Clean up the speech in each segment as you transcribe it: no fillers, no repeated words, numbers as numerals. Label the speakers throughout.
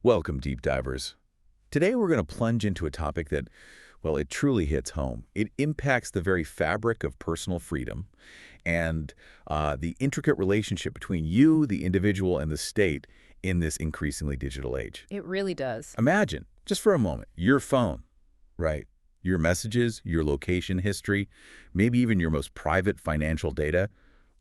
Speaker 1: Welcome, deep divers. Today we're going to plunge into a topic that, well, it truly hits home. It impacts the very fabric of personal freedom and the intricate relationship between you, the individual, and the state in this increasingly digital age.
Speaker 2: It really does.
Speaker 1: Imagine, just for a moment, your phone, right? Your messages, your location history, maybe even your most private financial data,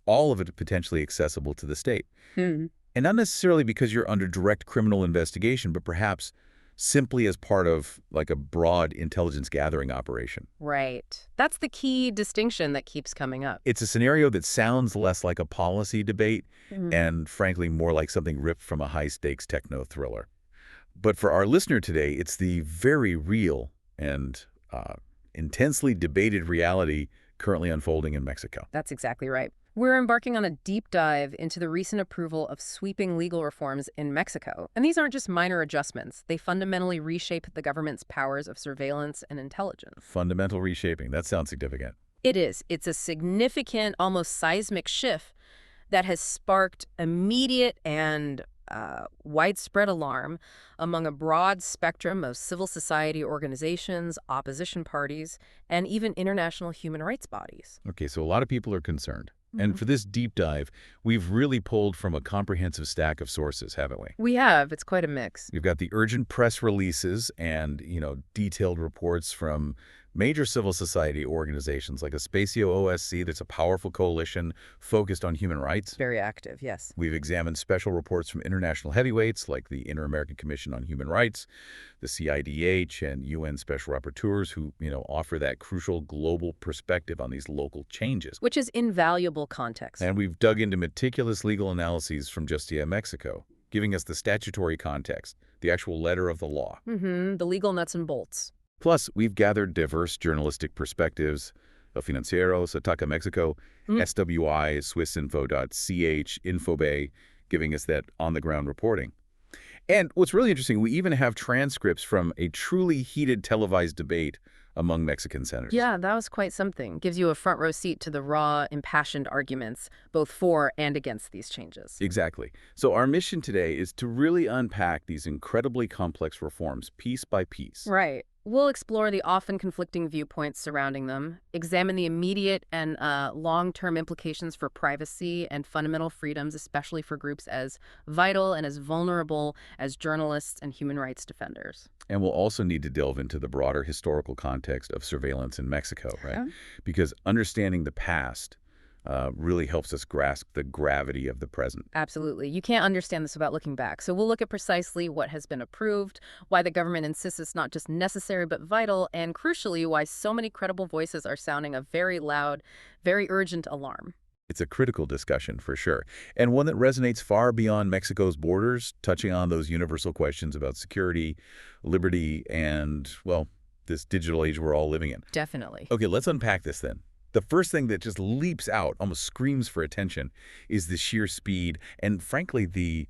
Speaker 1: all of it potentially accessible to the state.
Speaker 2: Hmm.
Speaker 1: And not necessarily because you're under direct criminal investigation, but perhaps simply as part of like a broad intelligence gathering operation.
Speaker 2: Right. That's the key distinction that keeps coming up.
Speaker 1: It's a scenario that sounds less like a policy debate
Speaker 2: Mhm.
Speaker 1: and, frankly, more like something ripped from a high-stakes techno thriller. But for our listener today, it's the very real and intensely debated reality currently unfolding in Mexico.
Speaker 2: That's exactly right. We're embarking on a deep dive into the recent approval of sweeping legal reforms in Mexico. And these aren't just minor adjustments. They fundamentally reshape the government's powers of surveillance and intelligence.
Speaker 1: Fundamental reshaping. That sounds significant.
Speaker 2: It is. It's a significant, almost seismic shift that has sparked immediate and widespread alarm among a broad spectrum of civil society organizations, opposition parties, and even international human rights bodies.
Speaker 1: Okay, so a lot of people are concerned. And for this deep dive, we've really pulled from a comprehensive stack of sources, haven't we?
Speaker 2: We have. It's quite a mix.
Speaker 1: We've got the urgent press releases and, detailed reports from major civil society organizations like Espacio OSC, that's a powerful coalition focused on human rights.
Speaker 2: Very active, yes.
Speaker 1: We've examined special reports from international heavyweights like the Inter-American Commission on Human Rights, the CIDH, and UN Special Rapporteurs who, offer that crucial global perspective on these local changes.
Speaker 2: Which is invaluable context.
Speaker 1: And we've dug into meticulous legal analyses from Justia Mexico, giving us the statutory context, the actual letter of the law.
Speaker 2: The legal nuts and bolts.
Speaker 1: Plus, we've gathered diverse journalistic perspectives: El Financieros, Ataca Mexico, SWI, SwissInfo.ch, Infobay, giving us that on-the-ground reporting. And what's really interesting, we even have transcripts from a truly heated televised debate among Mexican senators.
Speaker 2: Yeah, that was quite something. Gives you a front row seat to the raw, impassioned arguments, both for and against these changes.
Speaker 1: Exactly. So our mission today is to really unpack these incredibly complex reforms piece by piece.
Speaker 2: Right. We'll explore the often conflicting viewpoints surrounding them, examine the immediate and long-term implications for privacy and fundamental freedoms, especially for groups as vital and as vulnerable as journalists and human rights defenders.
Speaker 1: And we'll also need to delve into the broader historical context of surveillance in Mexico, right?
Speaker 2: Yeah.
Speaker 1: Because understanding the past really helps us grasp the gravity of the present.
Speaker 2: Absolutely. You can't understand this without looking back. So we'll look at precisely what has been approved, why the government insists it's not just necessary but vital, and crucially, why so many credible voices are sounding a very loud, very urgent alarm.
Speaker 1: It's a critical discussion for sure, and one that resonates far beyond Mexico's borders, touching on those universal questions about security, liberty, and, well, this digital age we're all living in.
Speaker 2: Definitely.
Speaker 1: Okay, let's unpack this then. The first thing that just leaps out, almost screams for attention, is the sheer speed and, frankly, the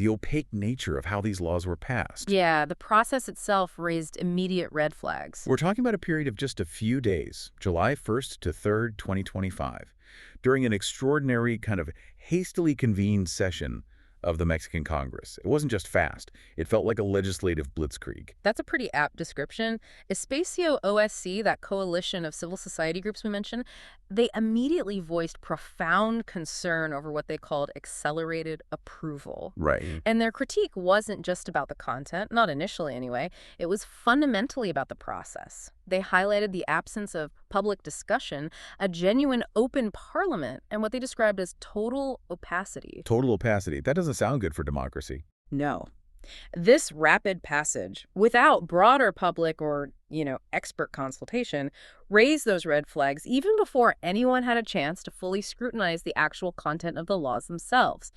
Speaker 1: opaque nature of how these laws were passed.
Speaker 2: Yeah, the process itself raised immediate red flags.
Speaker 1: We're talking about a period of just a few days, July 1st to 3rd, 2025, during an extraordinary kind of hastily convened session of the Mexican Congress. It wasn't just fast. It felt like a legislative blitzkrieg.
Speaker 2: That's a pretty apt description. Espacio OSC, that coalition of civil society groups we mentioned, they immediately voiced profound concern over what they called accelerated approval.
Speaker 1: Right.
Speaker 2: And their critique wasn't just about the content, not initially anyway. It was fundamentally about the process. They highlighted the absence of public discussion, a genuine open parliament, and what they described as total opacity.
Speaker 1: Total opacity. That doesn't sound good for democracy.
Speaker 2: No. This rapid passage, without broader public or, expert consultation, raised those red flags even before anyone had a chance to fully scrutinize the actual content of the laws themselves.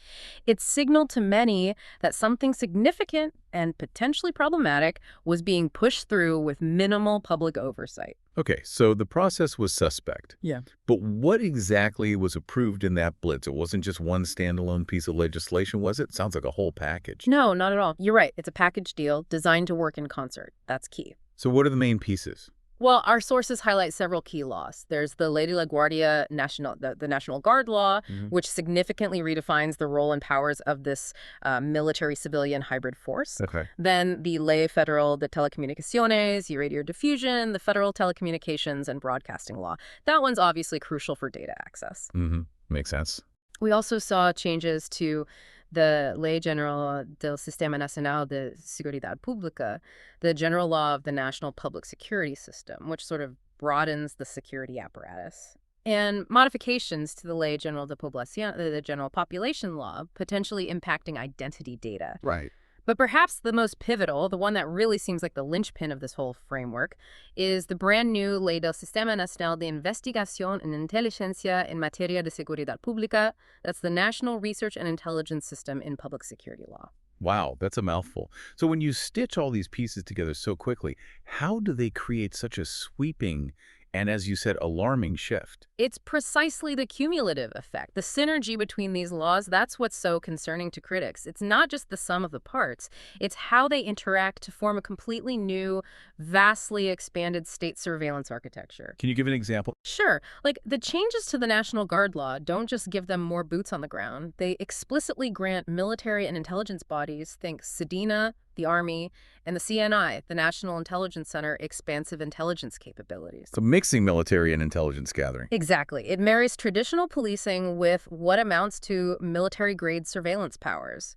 Speaker 2: It signaled to many that something significant and potentially problematic was being pushed through with minimal public oversight.
Speaker 1: Okay, so the process was suspect.
Speaker 2: Yeah.
Speaker 1: But what exactly was approved in that blitz? It wasn't just one standalone piece of legislation, was it? Sounds like a whole package.
Speaker 2: No, not at all. You're right. It's a package deal designed to work in concert. That's key.
Speaker 1: So what are the main pieces?
Speaker 2: Well, our sources highlight several key laws. There's the Ley de la Guardia Nacional, the National Guard law,
Speaker 1: Hmm.
Speaker 2: which significantly redefines the role and powers of this military-civilian hybrid force.
Speaker 1: Okay.
Speaker 2: Then the Ley Federal de Telecomunicaciones, Radio Diffusion, the Federal Telecommunications and Broadcasting Law. That one's obviously crucial for data access.
Speaker 1: Mm-hmm. Makes sense.
Speaker 2: We also saw changes to the Ley General del Sistema Nacional de Seguridad Pública, the general law of the National Public Security System, which sort of broadens the security apparatus. And modifications to the Ley General de Población, the General Population Law, potentially impacting identity data.
Speaker 1: Right.
Speaker 2: But perhaps the most pivotal, the one that really seems like the linchpin of this whole framework, is the brand new Ley del Sistema Nacional de Investigación en Inteligencia en Materia de Seguridad Pública. That's the National Research and Intelligence System in Public Security Law.
Speaker 1: Wow, that's a mouthful. So when you stitch all these pieces together so quickly, how do they create such a sweeping and, as you said, alarming shift?
Speaker 2: It's precisely the cumulative effect, the synergy between these laws. That's what's so concerning to critics. It's not just the sum of the parts. It's how they interact to form a completely new, vastly expanded state surveillance architecture.
Speaker 1: Can you give an example?
Speaker 2: Sure. Like, the changes to the National Guard law don't just give them more boots on the ground. They explicitly grant military and intelligence bodies, think SEDINA, the Army, and the CNI, the National Intelligence Center, expansive intelligence capabilities.
Speaker 1: So mixing military and intelligence gathering.
Speaker 2: Exactly. It marries traditional policing with what amounts to military-grade surveillance powers.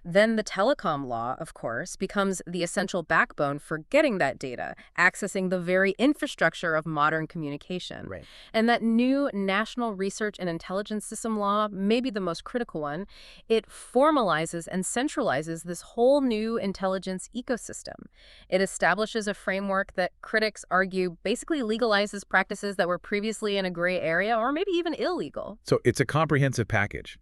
Speaker 2: Then the telecom law, of course, becomes the essential backbone for getting that data, accessing the very infrastructure of modern communication.
Speaker 1: Right.
Speaker 2: And that new National Research and Intelligence System law, maybe the most critical one, it formalizes and centralizes this whole new intelligence ecosystem. It establishes a framework that critics argue basically legalizes practices that were previously in a gray area or maybe even illegal.
Speaker 1: So it's a comprehensive package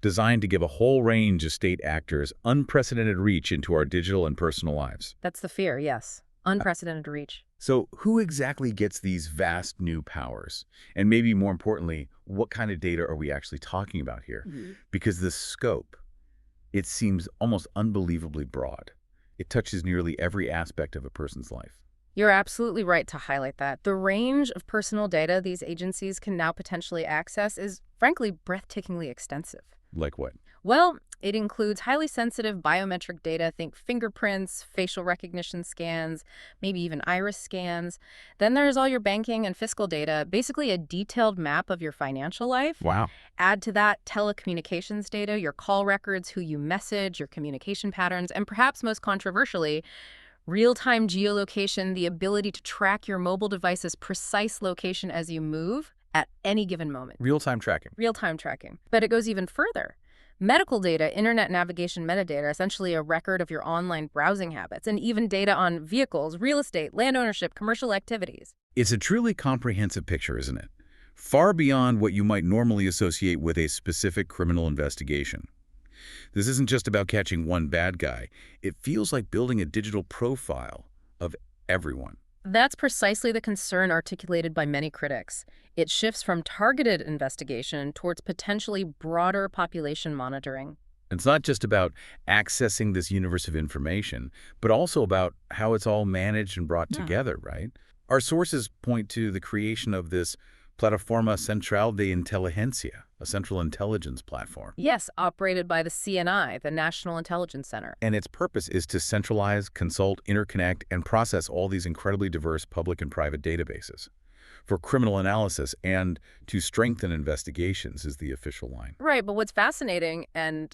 Speaker 1: designed to give a whole range of state actors unprecedented reach into our digital and personal lives.
Speaker 2: That's the fear, yes. Unprecedented reach.
Speaker 1: So who exactly gets these vast new powers? And maybe more importantly, what kind of data are we actually talking about here? Because the scope, it seems almost unbelievably broad. It touches nearly every aspect of a person's life.
Speaker 2: You're absolutely right to highlight that. The range of personal data these agencies can now potentially access is, frankly, breathtakingly extensive.
Speaker 1: Like what?
Speaker 2: Well, it includes highly sensitive biometric data, think fingerprints, facial recognition scans, maybe even iris scans. Then there's all your banking and fiscal data, basically a detailed map of your financial life.
Speaker 1: Wow.
Speaker 2: Add to that telecommunications data, your call records, who you message, your communication patterns, and perhaps most controversially, real-time geolocation, the ability to track your mobile device's precise location as you move at any given moment.
Speaker 1: Real-time tracking.
Speaker 2: Real-time tracking. But it goes even further. Medical data, internet navigation metadata, essentially a record of your online browsing habits, and even data on vehicles, real estate, land ownership, commercial activities.
Speaker 1: It's a truly comprehensive picture, isn't it? Far beyond what you might normally associate with a specific criminal investigation. This isn't just about catching one bad guy. It feels like building a digital profile of everyone.
Speaker 2: That's precisely the concern articulated by many critics. It shifts from targeted investigation towards potentially broader population monitoring.
Speaker 1: It's not just about accessing this universe of information, but also about how it's all managed and brought together, right? Our sources point to the creation of this Plataforma Central de Inteligencia, a central intelligence platform.
Speaker 2: Yes, operated by the CNI, the National Intelligence Center.
Speaker 1: And its purpose is to centralize, consult, interconnect, and process all these incredibly diverse public and private databases for criminal analysis and to strengthen investigations is the official line.
Speaker 2: Right, but what's fascinating and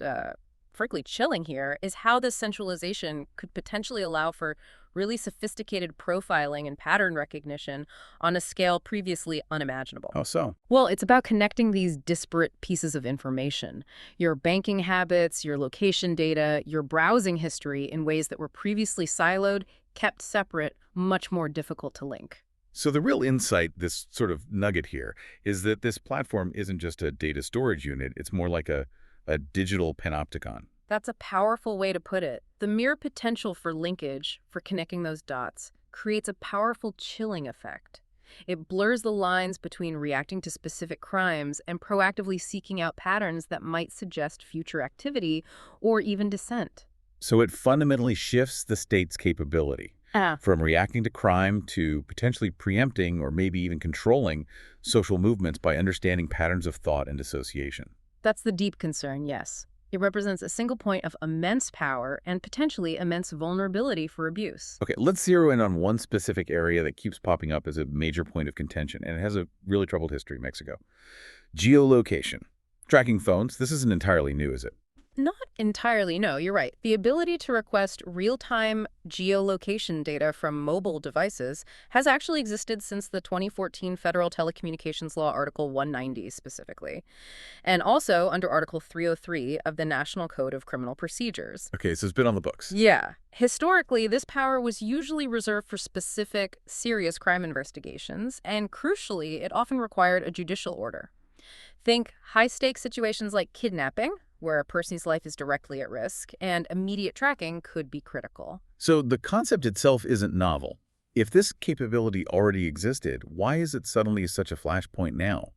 Speaker 2: frankly chilling here is how this centralization could potentially allow for really sophisticated profiling and pattern recognition on a scale previously unimaginable.
Speaker 1: How so?
Speaker 2: Well, it's about connecting these disparate pieces of information, your banking habits, your location data, your browsing history in ways that were previously siloed, kept separate, much more difficult to link.
Speaker 1: So the real insight, this sort of nugget here, is that this platform isn't just a data storage unit. It's more like a digital panopticon.
Speaker 2: That's a powerful way to put it. The mere potential for linkage, for connecting those dots, creates a powerful chilling effect. It blurs the lines between reacting to specific crimes and proactively seeking out patterns that might suggest future activity or even dissent.
Speaker 1: So it fundamentally shifts the state's capability
Speaker 2: Ah,
Speaker 1: from reacting to crime to potentially preempting or maybe even controlling social movements by understanding patterns of thought and association.
Speaker 2: that's the deep concern, yes. It represents a single point of immense power and potentially immense vulnerability for abuse.
Speaker 1: Okay, let's zero in on one specific area that keeps popping up as a major point of contention, and it has a really troubled history, Mexico. Geolocation. Tracking phones, this isn't entirely new, is it?
Speaker 2: Not entirely, no, you're right. The ability to request real-time geolocation data from mobile devices has actually existed since the 2014 Federal Telecommunications Law, Article 190 specifically, and also under Article 303 of the National Code of Criminal Procedures.
Speaker 1: Okay, so it's been on the books.
Speaker 2: Yeah. Historically, this power was usually reserved for specific, serious crime investigations, and crucially, it often required a judicial order. Think high-stakes situations like kidnapping, where a person's life is directly at risk, and immediate tracking could be critical.
Speaker 1: So the concept itself isn't novel. If this capability already existed, why is it suddenly such a flashpoint now?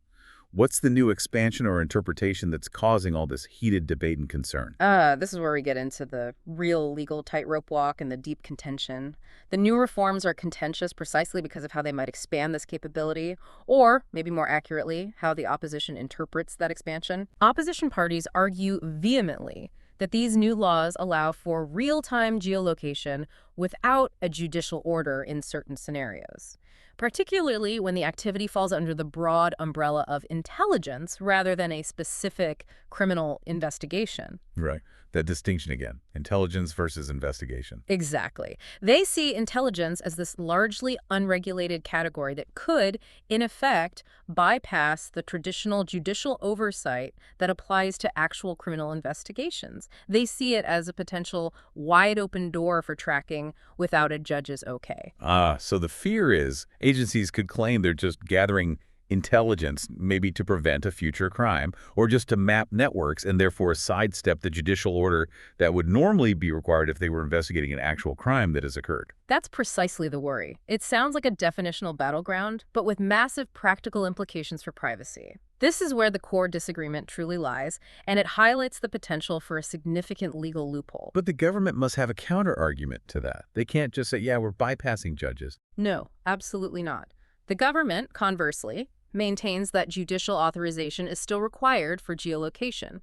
Speaker 1: What's the new expansion or interpretation that's causing all this heated debate and concern?
Speaker 2: This is where we get into the real legal tightrope walk and the deep contention. The new reforms are contentious precisely because of how they might expand this capability, or, maybe more accurately, how the opposition interprets that expansion. Opposition parties argue vehemently that these new laws allow for real-time geolocation without a judicial order in certain scenarios, particularly when the activity falls under the broad umbrella of intelligence rather than a specific criminal investigation.
Speaker 1: Right. That distinction again. Intelligence versus investigation.
Speaker 2: Exactly. They see intelligence as this largely unregulated category that could, in effect, bypass the traditional judicial oversight that applies to actual criminal investigations. They see it as a potential wide open door for tracking without a judge's okay.
Speaker 1: So the fear is agencies could claim they're just gathering intelligence, maybe to prevent a future crime, or just to map networks and therefore sidestep the judicial order that would normally be required if they were investigating an actual crime that has occurred.
Speaker 2: That's precisely the worry. It sounds like a definitional battleground, but with massive practical implications for privacy. This is where the core disagreement truly lies, and it highlights the potential for a significant legal loophole.
Speaker 1: But the government must have a counter-argument to that. They can't just say, yeah, we're bypassing judges.
Speaker 2: No, absolutely not. The government, conversely, maintains that judicial authorization is still required for geolocation.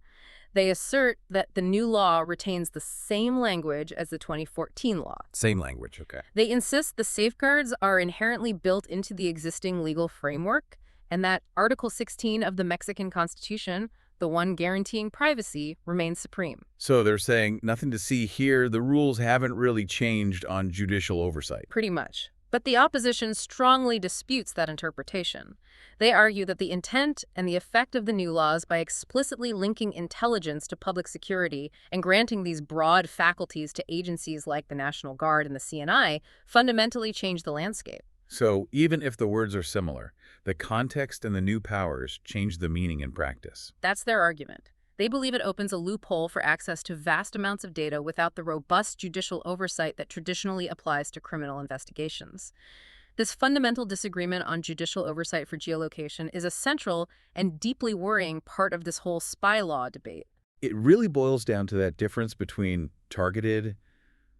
Speaker 2: They assert that the new law retains the same language as the 2014 law.
Speaker 1: Same language, okay.
Speaker 2: They insist the safeguards are inherently built into the existing legal framework, and that Article 16 of the Mexican Constitution, the one guaranteeing privacy, remains supreme.
Speaker 1: So they're saying nothing to see here. The rules haven't really changed on judicial oversight.
Speaker 2: Pretty much. But the opposition strongly disputes that interpretation. They argue that the intent and the effect of the new laws by explicitly linking intelligence to public security and granting these broad faculties to agencies like the National Guard and the CNI fundamentally change the landscape.
Speaker 1: So even if the words are similar, the context and the new powers change the meaning in practice.
Speaker 2: That's their argument. They believe it opens a loophole for access to vast amounts of data without the robust judicial oversight that traditionally applies to criminal investigations. This fundamental disagreement on judicial oversight for geolocation is a central and deeply worrying part of this whole spy law debate.
Speaker 1: It really boils down to that difference between targeted,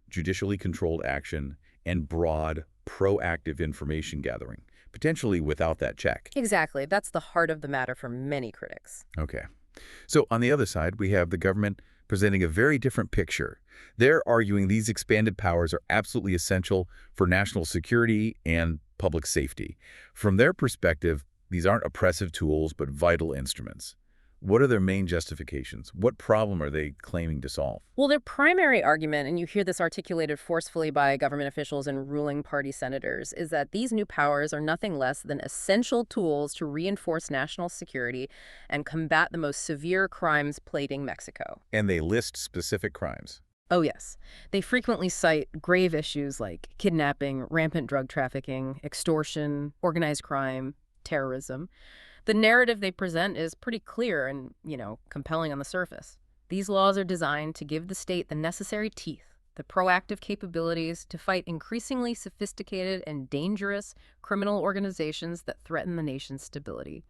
Speaker 1: judicially controlled action and broad, proactive information gathering, potentially without that check.
Speaker 2: Exactly. That's the heart of the matter for many critics.
Speaker 1: Okay. So on the other side, we have the government presenting a very different picture. They're arguing these expanded powers are absolutely essential for national security and public safety. From their perspective, these aren't oppressive tools, but vital instruments. What are their main justifications? What problem are they claiming to solve?
Speaker 2: Well, their primary argument, and you hear this articulated forcefully by government officials and ruling party senators, is that these new powers are nothing less than essential tools to reinforce national security and combat the most severe crimes plaguing Mexico.
Speaker 1: And they list specific crimes.
Speaker 2: Oh, yes. They frequently cite grave issues like kidnapping, rampant drug trafficking, extortion, organized crime, terrorism. The narrative they present is pretty clear and, compelling on the surface. These laws are designed to give the state the necessary teeth, the proactive capabilities to fight increasingly sophisticated and dangerous criminal organizations that threaten the nation's stability.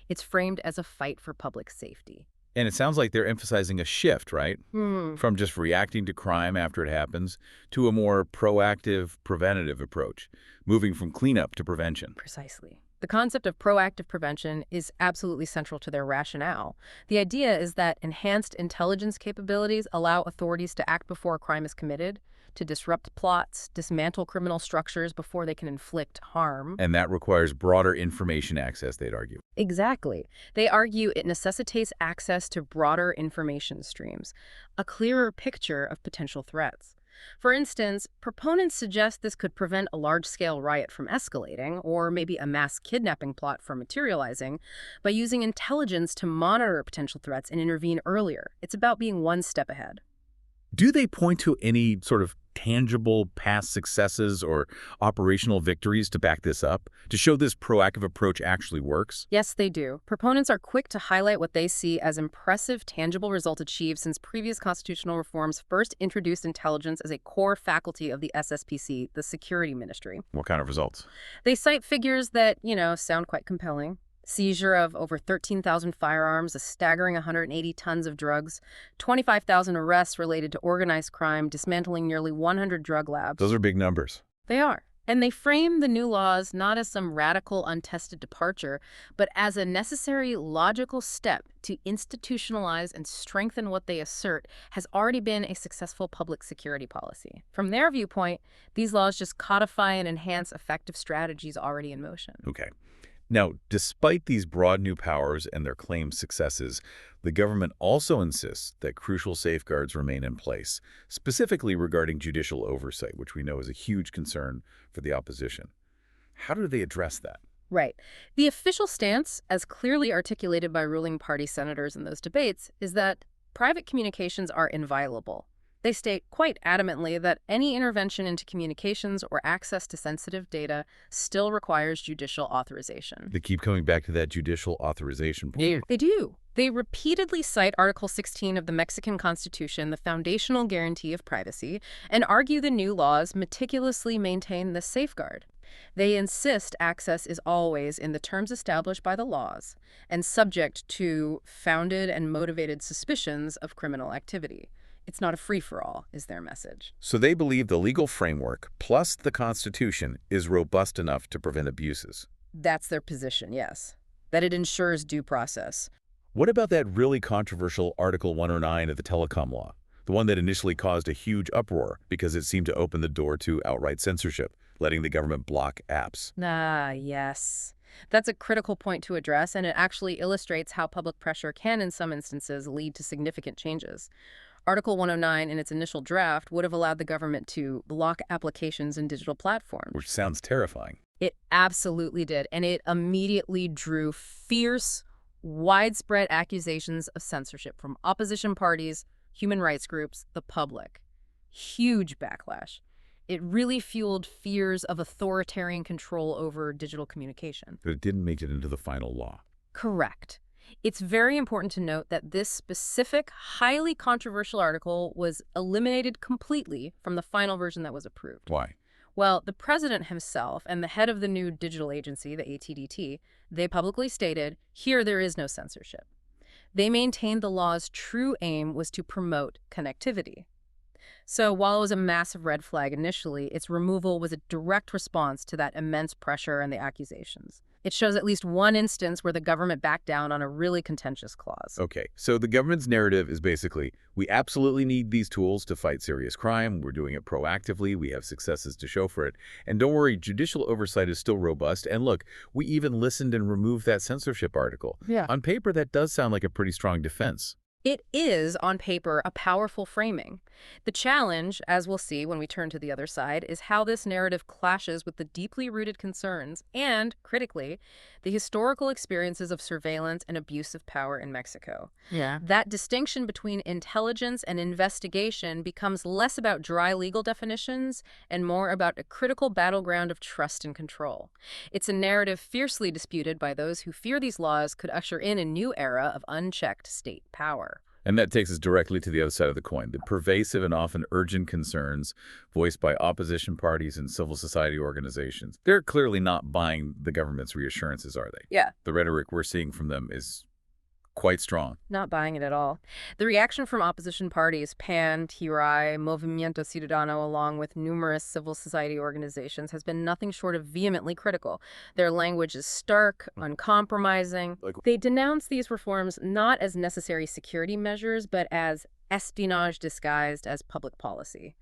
Speaker 2: It's framed as a fight for public safety.
Speaker 1: And it sounds like they're emphasizing a shift, right? From just reacting to crime after it happens to a more proactive, preventative approach, moving from cleanup to prevention.
Speaker 2: Precisely. The concept of proactive prevention is absolutely central to their rationale. The idea is that enhanced intelligence capabilities allow authorities to act before a crime is committed, to disrupt plots, dismantle criminal structures before they can inflict harm.
Speaker 1: And that requires broader information access, they'd argue.
Speaker 2: Exactly. They argue it necessitates access to broader information streams, a clearer picture of potential threats. For instance, proponents suggest this could prevent a large-scale riot from escalating, or maybe a mass kidnapping plot from materializing, by using intelligence to monitor potential threats and intervene earlier. It's about being one step ahead.
Speaker 1: Do they point to any sort of tangible past successes or operational victories to back this up, to show this proactive approach actually works?
Speaker 2: Yes, they do. Proponents are quick to highlight what they see as impressive, tangible results achieved since previous constitutional reforms first introduced intelligence as a core faculty of the SSPC, the Security Ministry.
Speaker 1: What kind of results?
Speaker 2: They cite figures that, sound quite compelling. Seizure of over 13,000 firearms, a staggering 180 tons of drugs, 25,000 arrests related to organized crime, dismantling nearly 100 drug labs.
Speaker 1: Those are big numbers.
Speaker 2: They are. And they frame the new laws not as some radical, untested departure, but as a necessary, logical step to institutionalize and strengthen what they assert has already been a successful public security policy. From their viewpoint, these laws just codify and enhance effective strategies already in motion.
Speaker 1: Okay. Now, despite these broad new powers and their claimed successes, the government also insists that crucial safeguards remain in place, specifically regarding judicial oversight, which we know is a huge concern for the opposition. How do they address that?
Speaker 2: Right. The official stance, as clearly articulated by ruling party senators in those debates, is that private communications are inviolable. They state quite adamantly that any intervention into communications or access to sensitive data still requires judicial authorization.
Speaker 1: They keep coming back to that judicial authorization point.
Speaker 2: Yeah. They do. They repeatedly cite Article 16 of the Mexican Constitution, the foundational guarantee of privacy, and argue the new laws meticulously maintain this safeguard. They insist access is always in the terms established by the laws and subject to founded and motivated suspicions of criminal activity. It's not a free-for-all, is their message.
Speaker 1: So they believe the legal framework, plus the Constitution, is robust enough to prevent abuses.
Speaker 2: That's their position, yes. That it ensures due process.
Speaker 1: What about that really controversial Article 109 of the telecom law? The one that initially caused a huge uproar because it seemed to open the door to outright censorship, letting the government block apps.
Speaker 2: Yes. That's a critical point to address, and it actually illustrates how public pressure can, in some instances, lead to significant changes. Article 109 in its initial draft would have allowed the government to block applications in digital platforms.
Speaker 1: Which sounds terrifying.
Speaker 2: It absolutely did, and it immediately drew fierce, widespread accusations of censorship from opposition parties, human rights groups, the public. Huge backlash. It really fueled fears of authoritarian control over digital communication.
Speaker 1: But it didn't make it into the final law.
Speaker 2: Correct. It's very important to note that this specific, highly controversial article was eliminated completely from the final version that was approved.
Speaker 1: Why?
Speaker 2: Well, the president himself and the head of the new digital agency, the ATDT, they publicly stated, here there is no censorship. They maintained the law's true aim was to promote connectivity. So while it was a massive red flag initially, its removal was a direct response to that immense pressure and the accusations. It shows at least one instance where the government backed down on a really contentious clause.
Speaker 1: Okay, so the government's narrative is basically, we absolutely need these tools to fight serious crime. We're doing it proactively. We have successes to show for it. And don't worry, judicial oversight is still robust. And look, we even listened and removed that censorship article.
Speaker 2: Yeah.
Speaker 1: On paper, that does sound like a pretty strong defense.
Speaker 2: It is, on paper, a powerful framing. The challenge, as we'll see when we turn to the other side, is how this narrative clashes with the deeply rooted concerns and, critically, the historical experiences of surveillance and abuse of power in Mexico.
Speaker 3: Yeah.
Speaker 2: That distinction between intelligence and investigation becomes less about dry legal definitions and more about a critical battleground of trust and control. It's a narrative fiercely disputed by those who fear these laws could usher in a new era of unchecked state power.
Speaker 1: And that takes us directly to the other side of the coin, the pervasive and often urgent concerns voiced by opposition parties and civil society organizations. They're clearly not buying the government's reassurances, are they?
Speaker 2: Yeah.
Speaker 1: The rhetoric we're seeing from them is quite strong.
Speaker 2: Not buying it at all. The reaction from opposition parties, PAN, TRI, Movimiento Ciudadano, along with numerous civil society organizations, has been nothing short of vehemently critical. Their language is stark, uncompromising. They denounce these reforms not as necessary security measures, but as espionage disguised as public policy,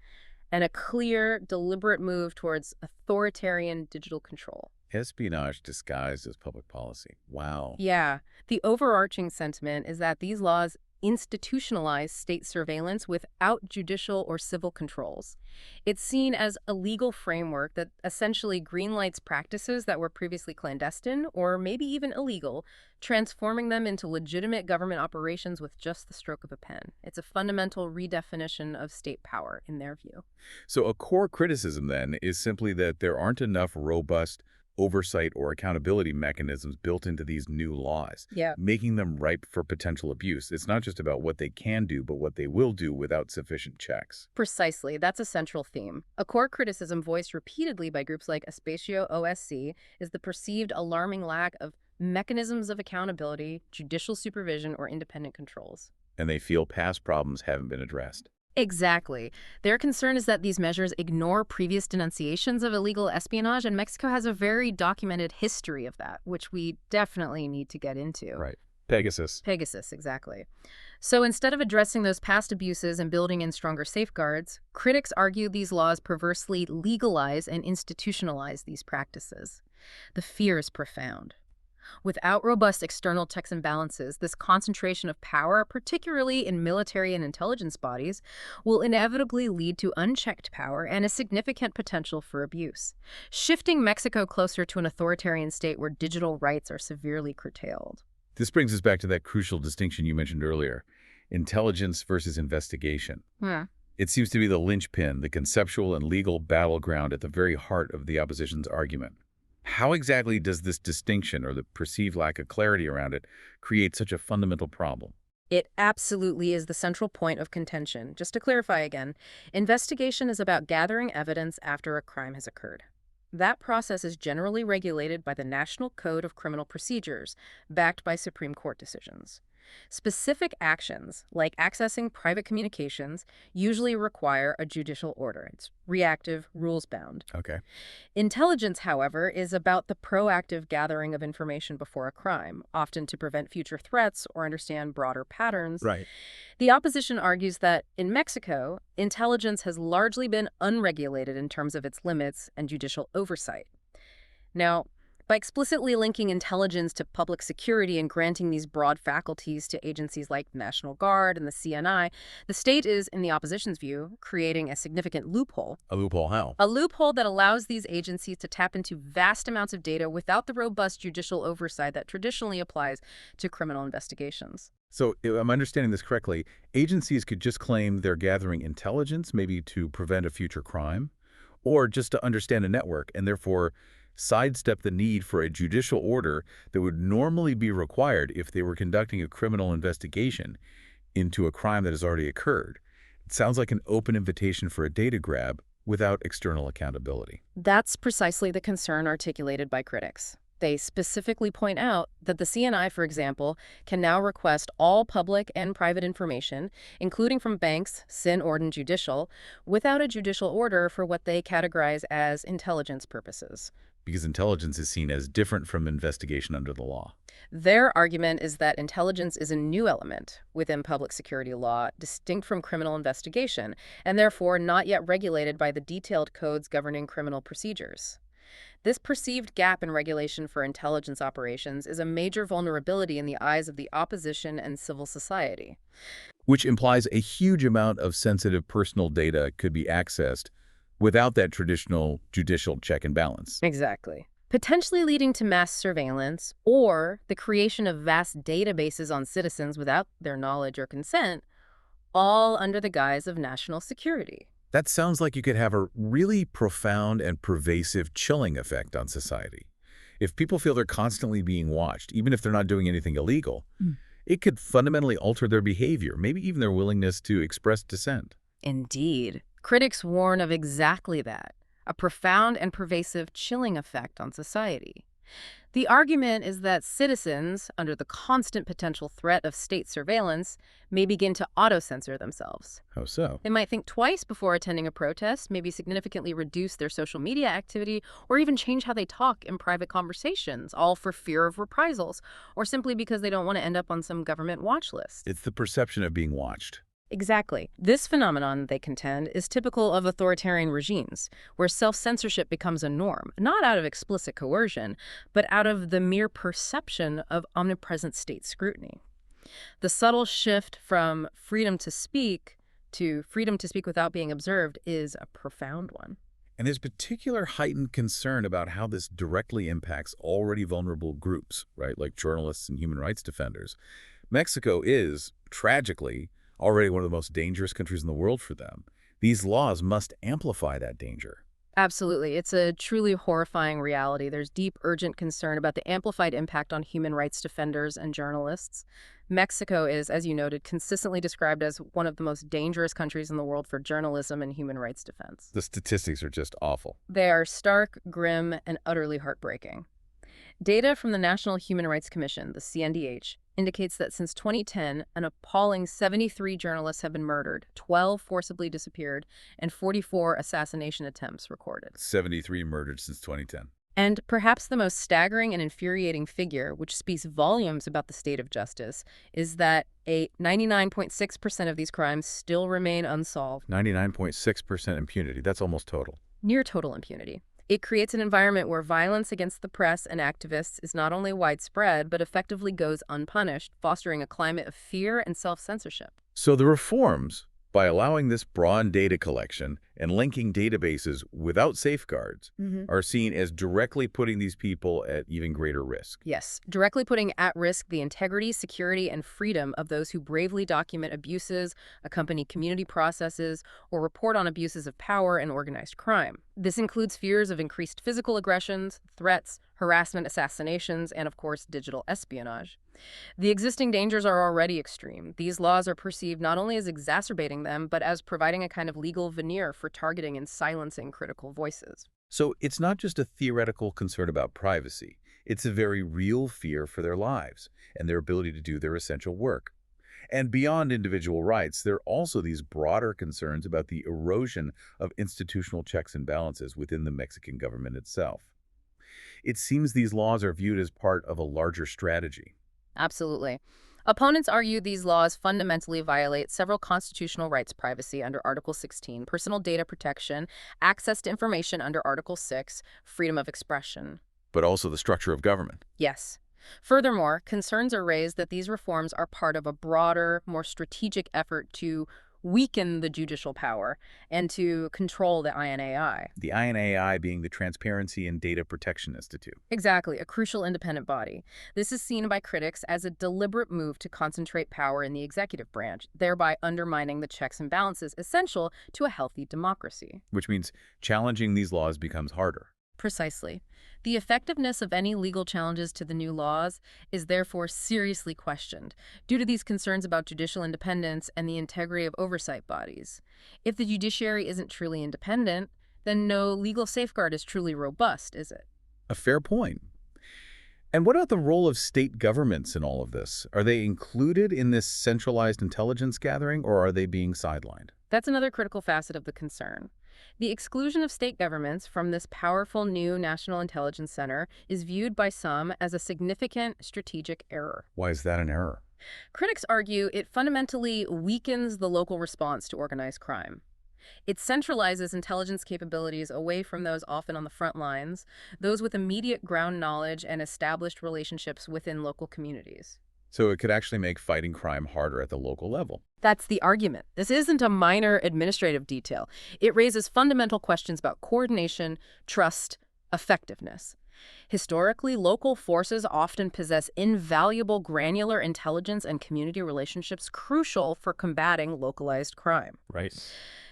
Speaker 2: and a clear, deliberate move towards authoritarian digital control.
Speaker 1: Espionage disguised as public policy. Wow.
Speaker 2: Yeah, the overarching sentiment is that these laws institutionalize state surveillance without judicial or civil controls. It's seen as a legal framework that essentially greenlights practices that were previously clandestine or maybe even illegal, transforming them into legitimate government operations with just the stroke of a pen. It's a fundamental redefinition of state power, in their view.
Speaker 1: So a core criticism, then, is simply that there aren't enough robust oversight or accountability mechanisms built into these new laws,
Speaker 2: Yeah.
Speaker 1: making them ripe for potential abuse. It's not just about what they can do, but what they will do without sufficient checks.
Speaker 2: Precisely. That's a central theme. A core criticism voiced repeatedly by groups like Espacio OSC is the perceived alarming lack of mechanisms of accountability, judicial supervision, or independent controls.
Speaker 1: And they feel past problems haven't been addressed.
Speaker 2: Exactly. Their concern is that these measures ignore previous denunciations of illegal espionage, and Mexico has a very documented history of that, which we definitely need to get into.
Speaker 1: Right. Pegasus.
Speaker 2: Pegasus, exactly. So instead of addressing those past abuses and building in stronger safeguards, critics argue these laws perversely legalize and institutionalize these practices. The fear is profound. Without robust external checks and balances, this concentration of power, particularly in military and intelligence bodies, will inevitably lead to unchecked power and a significant potential for abuse, shifting Mexico closer to an authoritarian state where digital rights are severely curtailed.
Speaker 1: This brings us back to that crucial distinction you mentioned earlier, intelligence versus investigation. It seems to be the linchpin, the conceptual and legal battleground at the very heart of the opposition's argument. How exactly does this distinction, or the perceived lack of clarity around it, create such a fundamental problem?
Speaker 2: It absolutely is the central point of contention. Just to clarify again, investigation is about gathering evidence after a crime has occurred. That process is generally regulated by the National Code of Criminal Procedures, backed by Supreme Court decisions. Specific actions, like accessing private communications, usually require a judicial order. It's reactive, rules-bound.
Speaker 1: Okay.
Speaker 2: Intelligence, however, is about the proactive gathering of information before a crime, often to prevent future threats or understand broader patterns.
Speaker 1: Right.
Speaker 2: The opposition argues that, in Mexico, intelligence has largely been unregulated in terms of its limits and judicial oversight. Now, by explicitly linking intelligence to public security and granting these broad faculties to agencies like the National Guard and the CNI, the state is, in the opposition's view, creating a significant loophole.
Speaker 1: A loophole how?
Speaker 2: A loophole that allows these agencies to tap into vast amounts of data without the robust judicial oversight that traditionally applies to criminal investigations.
Speaker 1: So, if I'm understanding this correctly, agencies could just claim they're gathering intelligence, maybe to prevent a future crime, or just to understand a network, and therefore sidestep the need for a judicial order that would normally be required if they were conducting a criminal investigation into a crime that has already occurred. It sounds like an open invitation for a data grab without external accountability.
Speaker 2: That's precisely the concern articulated by critics. They specifically point out that the CNI, for example, can now request all public and private information, including from banks, CIN, and judicial, without a judicial order for what they categorize as intelligence purposes.
Speaker 1: Because intelligence is seen as different from investigation under the law.
Speaker 2: Their argument is that intelligence is a new element within public security law, distinct from criminal investigation, and therefore not yet regulated by the detailed codes governing criminal procedures. This perceived gap in regulation for intelligence operations is a major vulnerability in the eyes of the opposition and civil society.
Speaker 1: Which implies a huge amount of sensitive personal data could be accessed without that traditional judicial check and balance.
Speaker 2: Exactly. Potentially leading to mass surveillance or the creation of vast databases on citizens without their knowledge or consent, all under the guise of national security.
Speaker 1: That sounds like you could have a really profound and pervasive chilling effect on society. If people feel they're constantly being watched, even if they're not doing anything illegal, it could fundamentally alter their behavior, maybe even their willingness to express dissent.
Speaker 2: Indeed. Critics warn of exactly that, a profound and pervasive chilling effect on society. The argument is that citizens, under the constant potential threat of state surveillance, may begin to auto-censor themselves.
Speaker 1: How so?
Speaker 2: They might think twice before attending a protest, maybe significantly reduce their social media activity, or even change how they talk in private conversations, all for fear of reprisals, or simply because they don't want to end up on some government watch list.
Speaker 1: It's the perception of being watched.
Speaker 2: Exactly. This phenomenon, they contend, is typical of authoritarian regimes, where self-censorship becomes a norm, not out of explicit coercion, but out of the mere perception of omnipresent state scrutiny. The subtle shift from freedom to speak to freedom to speak without being observed is a profound one.
Speaker 1: And there's particular heightened concern about how this directly impacts already vulnerable groups, right, like journalists and human rights defenders. Mexico is, tragically, already one of the most dangerous countries in the world for them. These laws must amplify that danger.
Speaker 2: Absolutely. It's a truly horrifying reality. There's deep, urgent concern about the amplified impact on human rights defenders and journalists. Mexico is, as you noted, consistently described as one of the most dangerous countries in the world for journalism and human rights defense.
Speaker 1: The statistics are just awful.
Speaker 2: They are stark, grim, and utterly heartbreaking. Data from the National Human Rights Commission, the CNDH, indicates that since 2010, an appalling 73 journalists have been murdered, 12 forcibly disappeared, and 44 assassination attempts recorded.
Speaker 1: 73 murdered since 2010.
Speaker 2: And perhaps the most staggering and infuriating figure, which speaks volumes about the state of justice, is that 99.6% of these crimes still remain unsolved.
Speaker 1: 99.6% impunity. That's almost total.
Speaker 2: Near total impunity. It creates an environment where violence against the press and activists is not only widespread, but effectively goes unpunished, fostering a climate of fear and self-censorship.
Speaker 1: So the reforms, by allowing this broad data collection and linking databases without safeguards, are seen as directly putting these people at even greater risk.
Speaker 2: Yes, directly putting at risk the integrity, security, and freedom of those who bravely document abuses, accompany community processes, or report on abuses of power and organized crime. This includes fears of increased physical aggressions, threats, harassment, assassinations, and of course, digital espionage. The existing dangers are already extreme. These laws are perceived not only as exacerbating them, but as providing a kind of legal veneer for targeting and silencing critical voices.
Speaker 1: So it's not just a theoretical concern about privacy. It's a very real fear for their lives and their ability to do their essential work. And beyond individual rights, there are also these broader concerns about the erosion of institutional checks and balances within the Mexican government itself. It seems these laws are viewed as part of a larger strategy.
Speaker 2: Absolutely. Opponents argue these laws fundamentally violate several constitutional rights: privacy under Article 16, personal data protection, access to information under Article 6, freedom of expression.
Speaker 1: But also the structure of government.
Speaker 2: Yes. Furthermore, concerns are raised that these reforms are part of a broader, more strategic effort to weaken the judicial power and to control the INAI.
Speaker 1: The INAI being the Transparency and Data Protection Institute.
Speaker 2: Exactly, a crucial independent body. This is seen by critics as a deliberate move to concentrate power in the executive branch, thereby undermining the checks and balances essential to a healthy democracy.
Speaker 1: Which means challenging these laws becomes harder.
Speaker 2: Precisely. The effectiveness of any legal challenges to the new laws is therefore seriously questioned due to these concerns about judicial independence and the integrity of oversight bodies. If the judiciary isn't truly independent, then no legal safeguard is truly robust, is it?
Speaker 1: A fair point. And what about the role of state governments in all of this? Are they included in this centralized intelligence gathering, or are they being sidelined?
Speaker 2: That's another critical facet of the concern. The exclusion of state governments from this powerful new National Intelligence Center is viewed by some as a significant strategic error.
Speaker 1: Why is that an error?
Speaker 2: Critics argue it fundamentally weakens the local response to organized crime. It centralizes intelligence capabilities away from those often on the front lines, those with immediate ground knowledge and established relationships within local communities.
Speaker 1: So it could actually make fighting crime harder at the local level.
Speaker 2: That's the argument. This isn't a minor administrative detail. It raises fundamental questions about coordination, trust, effectiveness. Historically, local forces often possess invaluable granular intelligence and community relationships crucial for combating localized crime.
Speaker 1: Right.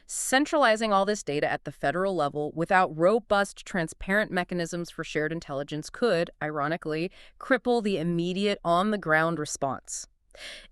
Speaker 2: Centralizing all this data at the federal level without robust, transparent mechanisms for shared intelligence could, ironically, cripple the immediate on-the-ground response.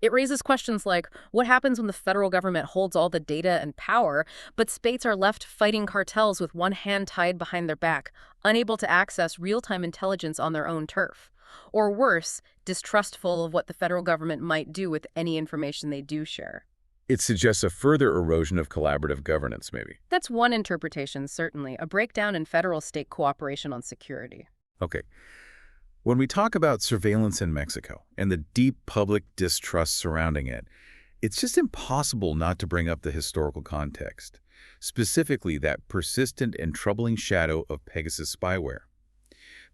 Speaker 2: It raises questions like, what happens when the federal government holds all the data and power, but states are left fighting cartels with one hand tied behind their back, unable to access real-time intelligence on their own turf? Or worse, distrustful of what the federal government might do with any information they do share.
Speaker 1: It suggests a further erosion of collaborative governance, maybe.
Speaker 2: That's one interpretation, certainly, a breakdown in federal-state cooperation on security.
Speaker 1: Okay. When we talk about surveillance in Mexico and the deep public distrust surrounding it, it's just impossible not to bring up the historical context, specifically that persistent and troubling shadow of Pegasus spyware.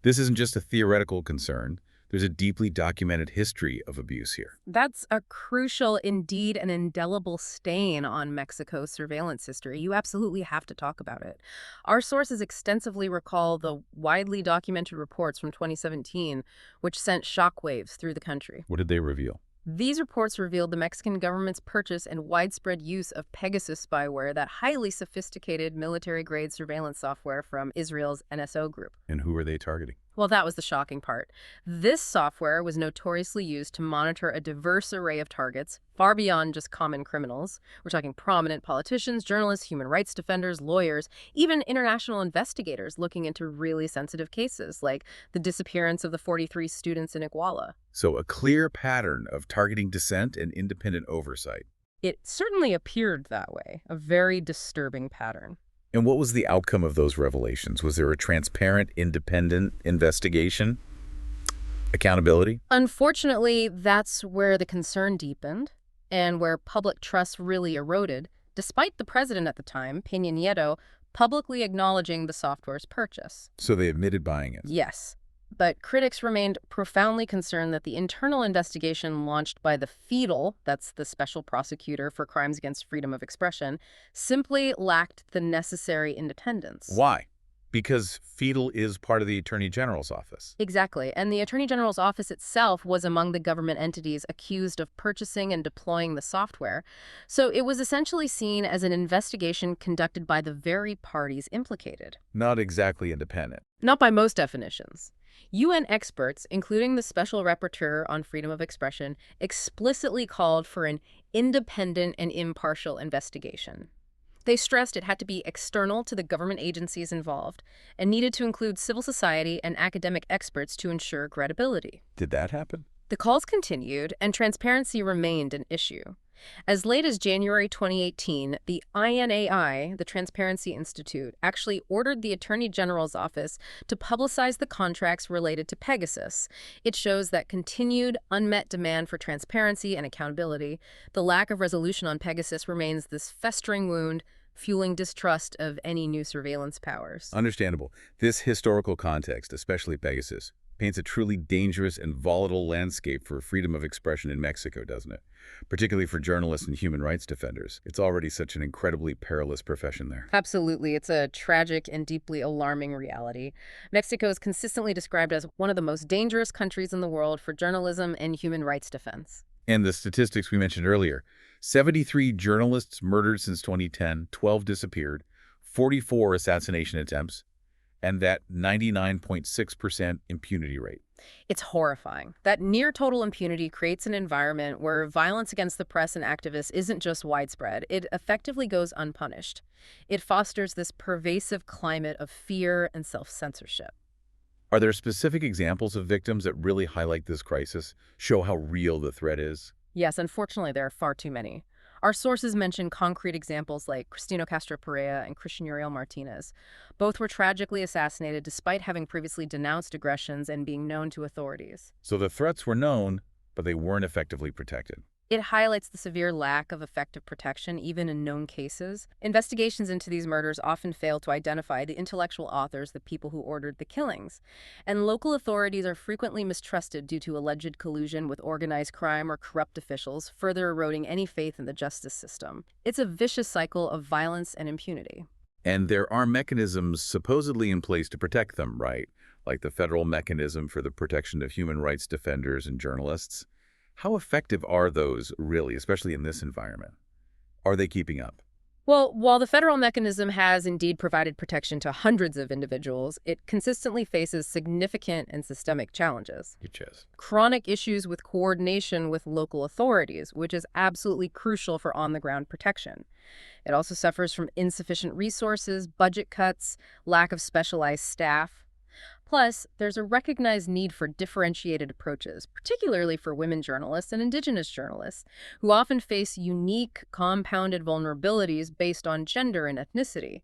Speaker 1: This isn't just a theoretical concern. There's a deeply documented history of abuse here.
Speaker 2: That's a crucial, indeed an indelible stain on Mexico's surveillance history. You absolutely have to talk about it. Our sources extensively recall the widely documented reports from 2017, which sent shockwaves through the country.
Speaker 1: What did they reveal?
Speaker 2: These reports revealed the Mexican government's purchase and widespread use of Pegasus spyware, that highly sophisticated military-grade surveillance software from Israel's NSO group.
Speaker 1: And who were they targeting?
Speaker 2: Well, that was the shocking part. This software was notoriously used to monitor a diverse array of targets, far beyond just common criminals. We're talking prominent politicians, journalists, human rights defenders, lawyers, even international investigators looking into really sensitive cases, like the disappearance of the 43 students in Iguala.
Speaker 1: So a clear pattern of targeting dissent and independent oversight.
Speaker 2: It certainly appeared that way, a very disturbing pattern.
Speaker 1: And what was the outcome of those revelations? Was there a transparent, independent investigation? Accountability?
Speaker 2: Unfortunately, that's where the concern deepened and where public trust really eroded, despite the president at the time, Peña Nieto, publicly acknowledging the software's purchase.
Speaker 1: So they admitted buying it?
Speaker 2: Yes. But critics remained profoundly concerned that the internal investigation launched by the FEDL, that's the Special Prosecutor for Crimes Against Freedom of Expression, simply lacked the necessary independence.
Speaker 1: Why? Because FEDL is part of the Attorney General's office.
Speaker 2: Exactly. And the Attorney General's office itself was among the government entities accused of purchasing and deploying the software. So it was essentially seen as an investigation conducted by the very parties implicated.
Speaker 1: Not exactly independent.
Speaker 2: Not by most definitions. UN experts, including the Special Rapporteur on Freedom of Expression, explicitly called for an independent and impartial investigation. They stressed it had to be external to the government agencies involved and needed to include civil society and academic experts to ensure credibility.
Speaker 1: Did that happen?
Speaker 2: The calls continued, and transparency remained an issue. As late as January 2018, the INAI, the Transparency Institute, actually ordered the Attorney General's office to publicize the contracts related to Pegasus. It shows that continued, unmet demand for transparency and accountability. The lack of resolution on Pegasus remains this festering wound, fueling distrust of any new surveillance powers.
Speaker 1: Understandable. This historical context, especially Pegasus, paints a truly dangerous and volatile landscape for freedom of expression in Mexico, doesn't it? Particularly for journalists and human rights defenders. It's already such an incredibly perilous profession there.
Speaker 2: Absolutely. It's a tragic and deeply alarming reality. Mexico is consistently described as one of the most dangerous countries in the world for journalism and human rights defense.
Speaker 1: And the statistics we mentioned earlier, 73 journalists murdered since 2010, 12 disappeared, 44 assassination attempts, and that 99.6% impunity rate.
Speaker 2: It's horrifying. That near-total impunity creates an environment where violence against the press and activists isn't just widespread, it effectively goes unpunished. It fosters this pervasive climate of fear and self-censorship.
Speaker 1: Are there specific examples of victims that really highlight this crisis, show how real the threat is?
Speaker 2: Yes, unfortunately, there are far too many. Our sources mention concrete examples like Cristino Castro Perea and Christian Uriel Martinez. Both were tragically assassinated despite having previously denounced aggressions and being known to authorities.
Speaker 1: So the threats were known, but they weren't effectively protected.
Speaker 2: It highlights the severe lack of effective protection, even in known cases. Investigations into these murders often fail to identify the intellectual authors, the people who ordered the killings. And local authorities are frequently mistrusted due to alleged collusion with organized crime or corrupt officials, further eroding any faith in the justice system. It's a vicious cycle of violence and impunity.
Speaker 1: And there are mechanisms supposedly in place to protect them, right? Like the federal mechanism for the protection of human rights defenders and journalists. How effective are those, really, especially in this environment? Are they keeping up?
Speaker 2: Well, while the federal mechanism has indeed provided protection to hundreds of individuals, it consistently faces significant and systemic challenges.
Speaker 1: Which is?
Speaker 2: Chronic issues with coordination with local authorities, which is absolutely crucial for on-the-ground protection. It also suffers from insufficient resources, budget cuts, lack of specialized staff. Plus, there's a recognized need for differentiated approaches, particularly for women journalists and indigenous journalists, who often face unique, compounded vulnerabilities based on gender and ethnicity.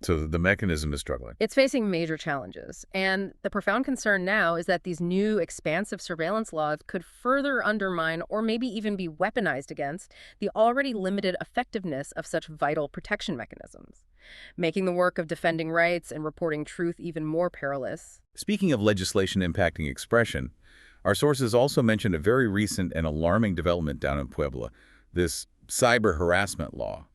Speaker 1: So the mechanism is struggling.
Speaker 2: It's facing major challenges, and the profound concern now is that these new expansive surveillance laws could further undermine or maybe even be weaponized against the already limited effectiveness of such vital protection mechanisms, making the work of defending rights and reporting truth even more perilous.
Speaker 1: Speaking of legislation impacting expression, our sources also mentioned a very recent and alarming development down in Puebla, this cyber harassment law.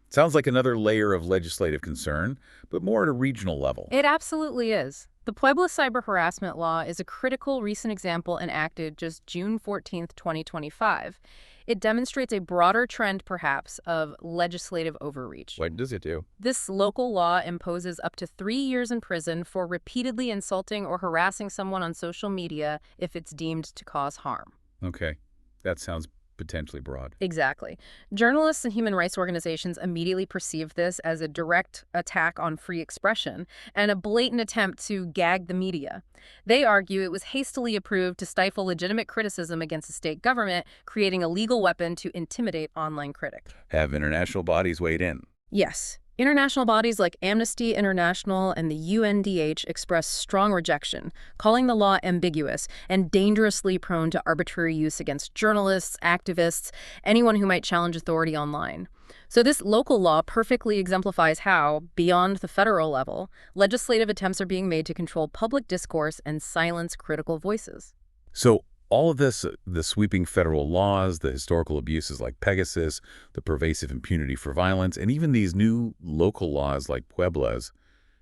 Speaker 1: Sounds like another layer of legislative concern, but more at a regional level.
Speaker 2: It absolutely is. The Puebla cyber harassment law is a critical recent example enacted just June 14th, 2025. It demonstrates a broader trend, perhaps, of legislative overreach.
Speaker 1: What does it do?
Speaker 2: This local law imposes up to 3 years in prison for repeatedly insulting or harassing someone on social media if it's deemed to cause harm.
Speaker 1: Okay, that sounds potentially broad.
Speaker 2: Exactly. Journalists and human rights organizations immediately perceive this as a direct attack on free expression and a blatant attempt to gag the media. They argue it was hastily approved to stifle legitimate criticism against the state government, creating a legal weapon to intimidate online critics.
Speaker 1: Have international bodies weighed in?
Speaker 2: Yes. International bodies like Amnesty International and the UNDH express strong rejection, calling the law ambiguous and dangerously prone to arbitrary use against journalists, activists, anyone who might challenge authority online. So this local law perfectly exemplifies how, beyond the federal level, legislative attempts are being made to control public discourse and silence critical voices.
Speaker 1: So all of this, the sweeping federal laws, the historical abuses like Pegasus, the pervasive impunity for violence, and even these new local laws like Puebla's,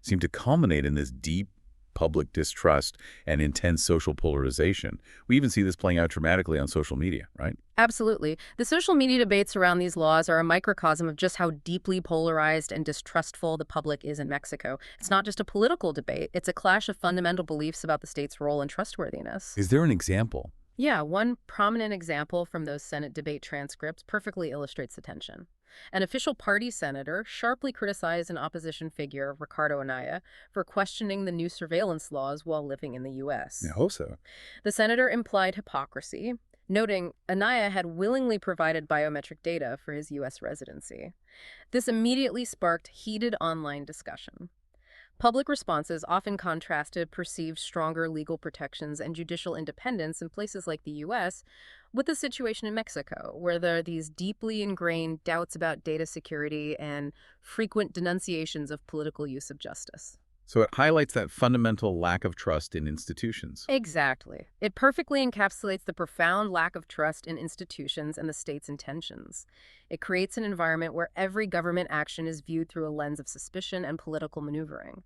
Speaker 1: seem to culminate in this deep public distrust and intense social polarization. We even see this playing out dramatically on social media, right?
Speaker 2: Absolutely. The social media debates around these laws are a microcosm of just how deeply polarized and distrustful the public is in Mexico. It's not just a political debate, it's a clash of fundamental beliefs about the state's role and trustworthiness.
Speaker 1: Is there an example?
Speaker 2: Yeah, one prominent example from those Senate debate transcripts perfectly illustrates the tension. An official party senator sharply criticized an opposition figure, Ricardo Anaya, for questioning the new surveillance laws while living in the U.S.
Speaker 1: I hope so.
Speaker 2: The senator implied hypocrisy, noting Anaya had willingly provided biometric data for his U.S. residency. This immediately sparked heated online discussion. Public responses often contrasted perceived stronger legal protections and judicial independence in places like the U.S. with the situation in Mexico, where there are these deeply ingrained doubts about data security and frequent denunciations of political use of justice.
Speaker 1: So it highlights that fundamental lack of trust in institutions.
Speaker 2: Exactly. It perfectly encapsulates the profound lack of trust in institutions and the state's intentions. It creates an environment where every government action is viewed through a lens of suspicion and political maneuvering.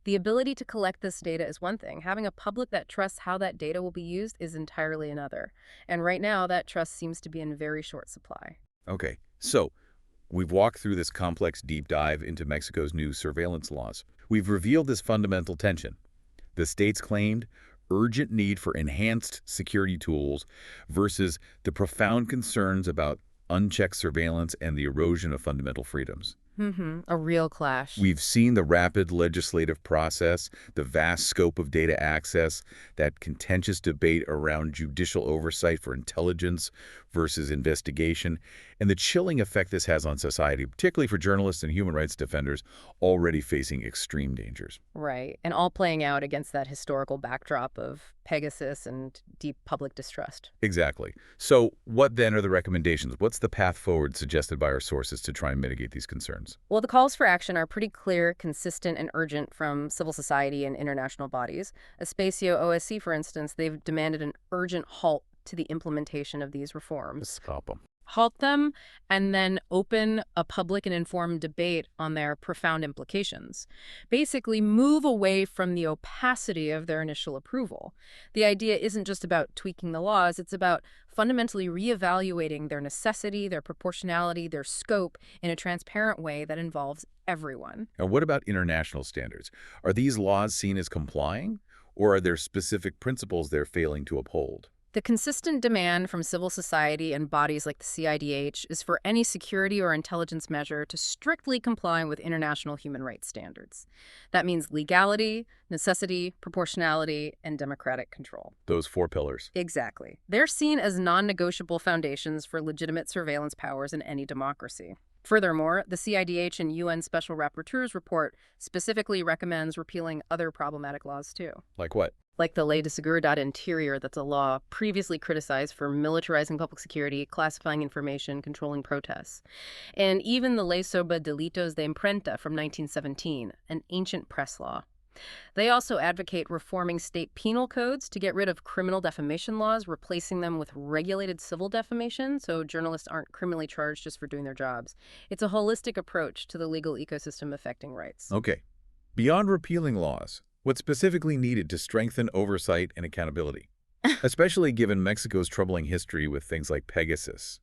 Speaker 2: The ability to collect this data is one thing. Having a public that trusts how that data will be used is entirely another. And right now, that trust seems to be in very short supply.
Speaker 1: Okay, so we've walked through this complex deep dive into Mexico's new surveillance laws. We've revealed this fundamental tension. The state's claimed urgent need for enhanced security tools versus the profound concerns about unchecked surveillance and the erosion of fundamental freedoms.
Speaker 2: A real clash.
Speaker 1: We've seen the rapid legislative process, the vast scope of data access, that contentious debate around judicial oversight for intelligence versus investigation, and the chilling effect this has on society, particularly for journalists and human rights defenders already facing extreme dangers.
Speaker 2: Right, and all playing out against that historical backdrop of Pegasus and deep public distrust.
Speaker 1: Exactly. So what then are the recommendations? What's the path forward suggested by our sources to try and mitigate these concerns?
Speaker 2: Well, the calls for action are pretty clear, consistent, and urgent from civil society and international bodies. Espacio OSC, for instance, they've demanded an urgent halt to the implementation of these reforms.
Speaker 1: Stop them.
Speaker 2: halt them, and then open a public and informed debate on their profound implications. Basically, move away from the opacity of their initial approval. The idea isn't just about tweaking the laws, it's about fundamentally reevaluating their necessity, their proportionality, their scope in a transparent way that involves everyone.
Speaker 1: And what about international standards? Are these laws seen as complying, or are there specific principles they're failing to uphold?
Speaker 2: The consistent demand from civil society and bodies like the CIDH is for any security or intelligence measure to strictly comply with international human rights standards. That means legality, necessity, proportionality, and democratic control.
Speaker 1: Those four pillars.
Speaker 2: Exactly. They're seen as non-negotiable foundations for legitimate surveillance powers in any democracy. Furthermore, the CIDH and UN Special Rapporteur's report specifically recommends repealing other problematic laws too.
Speaker 1: Like what?
Speaker 2: Like the Ley de Seguridad Interior, that's a law previously criticized for militarizing public security, classifying information, controlling protests. And even the Ley sobre delitos de imprenta from 1917, an ancient press law. They also advocate reforming state penal codes to get rid of criminal defamation laws, replacing them with regulated civil defamation, so journalists aren't criminally charged just for doing their jobs. It's a holistic approach to the legal ecosystem affecting rights.
Speaker 1: Okay. Beyond repealing laws, what's specifically needed to strengthen oversight and accountability? Especially given Mexico's troubling history with things like Pegasus.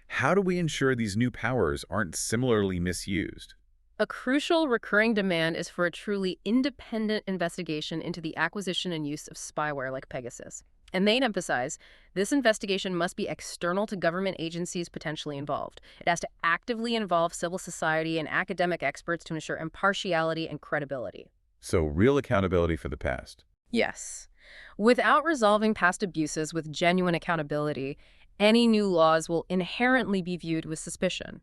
Speaker 1: How do we ensure these new powers aren't similarly misused?
Speaker 2: A crucial recurring demand is for a truly independent investigation into the acquisition and use of spyware like Pegasus. And they emphasize this investigation must be external to government agencies potentially involved. It has to actively involve civil society and academic experts to ensure impartiality and credibility.
Speaker 1: So real accountability for the past.
Speaker 2: Yes. Without resolving past abuses with genuine accountability, any new laws will inherently be viewed with suspicion.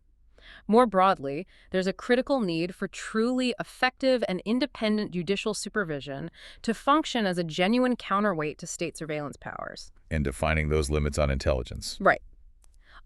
Speaker 2: More broadly, there's a critical need for truly effective and independent judicial supervision to function as a genuine counterweight to state surveillance powers.
Speaker 1: And defining those limits on intelligence.
Speaker 2: Right.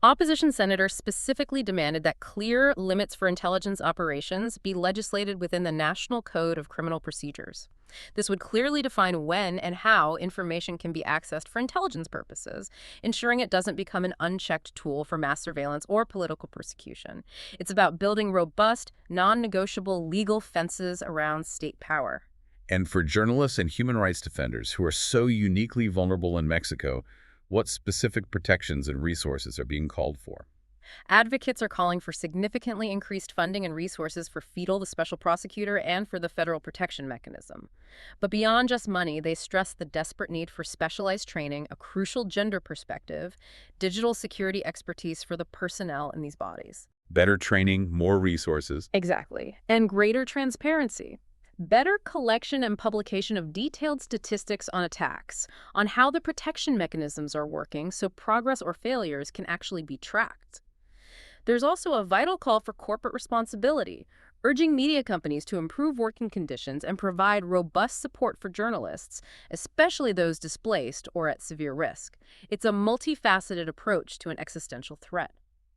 Speaker 2: Opposition senators specifically demanded that clear limits for intelligence operations be legislated within the National Code of Criminal Procedures. This would clearly define when and how information can be accessed for intelligence purposes, ensuring it doesn't become an unchecked tool for mass surveillance or political persecution. It's about building robust, non-negotiable legal fences around state power.
Speaker 1: And for journalists and human rights defenders who are so uniquely vulnerable in Mexico, what specific protections and resources are being called for?
Speaker 2: Advocates are calling for significantly increased funding and resources for FIDL, the special prosecutor, and for the federal protection mechanism. But beyond just money, they stress the desperate need for specialized training, a crucial gender perspective, digital security expertise for the personnel in these bodies.
Speaker 1: Better training, more resources.
Speaker 2: Exactly. And greater transparency. Better collection and publication of detailed statistics on attacks, on how the protection mechanisms are working so progress or failures can actually be tracked. There's also a vital call for corporate responsibility, urging media companies to improve working conditions and provide robust support for journalists, especially those displaced or at severe risk. It's a multifaceted approach to an existential threat.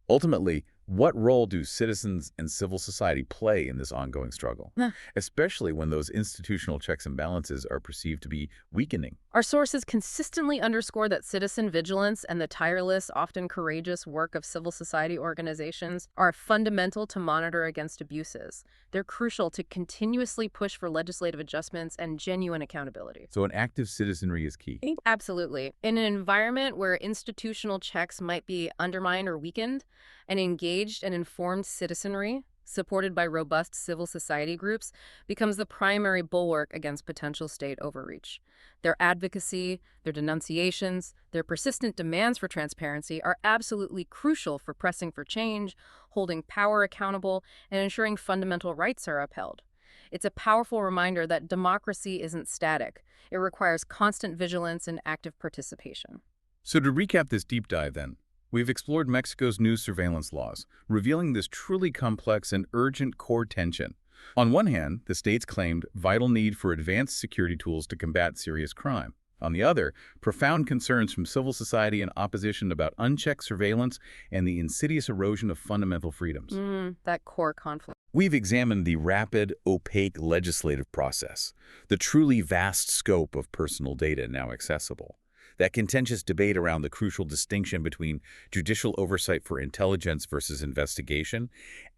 Speaker 1: Ultimately, what role do citizens and civil society play in this ongoing struggle, especially when those institutional checks and balances are perceived to be weakening?
Speaker 2: Our sources consistently underscore that citizen vigilance and the tireless, often courageous work of civil society organizations are fundamental to monitor against abuses. They're crucial to continuously push for legislative adjustments and genuine accountability.
Speaker 1: So an active citizenry is key.
Speaker 2: Absolutely. In an environment where institutional checks might be undermined or weakened, an engaged and informed citizenry, supported by robust civil society groups, becomes the primary bulwark against potential state overreach. Their advocacy, their denunciations, their persistent demands for transparency are absolutely crucial for pressing for change, holding power accountable, and ensuring fundamental rights are upheld. It's a powerful reminder that democracy isn't static. It requires constant vigilance and active participation.
Speaker 1: So to recap this deep dive then, we've explored Mexico's new surveillance laws, revealing this truly complex and urgent core tension. On one hand, the states claimed vital need for advanced security tools to combat serious crime. On the other, profound concerns from civil society and opposition about unchecked surveillance and the insidious erosion of fundamental freedoms.
Speaker 2: That core conflict.
Speaker 1: We've examined the rapid, opaque legislative process, the truly vast scope of personal data now accessible, That contentious debate around the crucial distinction between judicial oversight for intelligence versus investigation,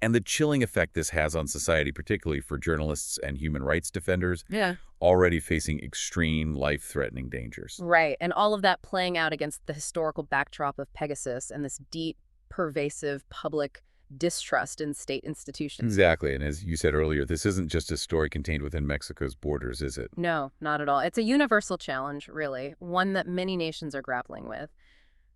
Speaker 1: and the chilling effect this has on society, particularly for journalists and human rights defenders,
Speaker 2: Yeah.
Speaker 1: already facing extreme life-threatening dangers.
Speaker 2: Right, and all of that playing out against the historical backdrop of Pegasus and this deep, pervasive public distrust in state institutions.
Speaker 1: Exactly, and as you said earlier, this isn't just a story contained within Mexico's borders, is it?
Speaker 2: No, not at all. It's a universal challenge, really, one that many nations are grappling with.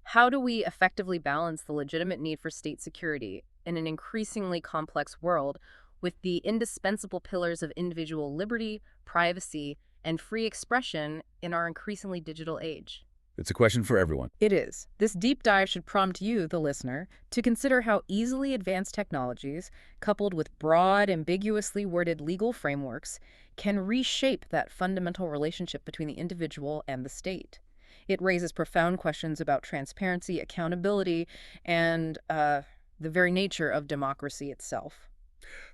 Speaker 2: How do we effectively balance the legitimate need for state security in an increasingly complex world with the indispensable pillars of individual liberty, privacy, and free expression in our increasingly digital age?
Speaker 1: It's a question for everyone.
Speaker 2: It is. This deep dive should prompt you, the listener, to consider how easily advanced technologies, coupled with broad, ambiguously worded legal frameworks, can reshape that fundamental relationship between the individual and the state. It raises profound questions about transparency, accountability, and the very nature of democracy itself.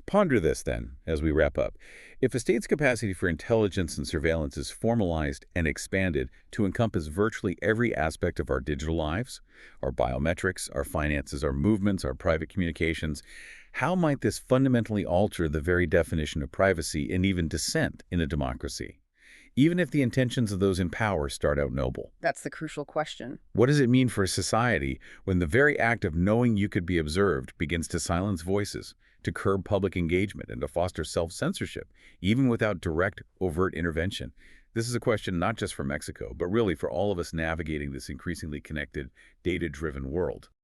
Speaker 1: Ponder this, then, as we wrap up. If a state's capacity for intelligence and surveillance is formalized and expanded to encompass virtually every aspect of our digital lives, our biometrics, our finances, our movements, our private communications, how might this fundamentally alter the very definition of privacy and even dissent in a democracy? Even if the intentions of those in power start out noble.
Speaker 2: That's the crucial question.
Speaker 1: What does it mean for a society when the very act of knowing you could be observed begins to silence voices, to curb public engagement, and to foster self-censorship, even without direct, overt intervention? This is a question not just for Mexico, but really for all of us navigating this increasingly connected, data-driven world.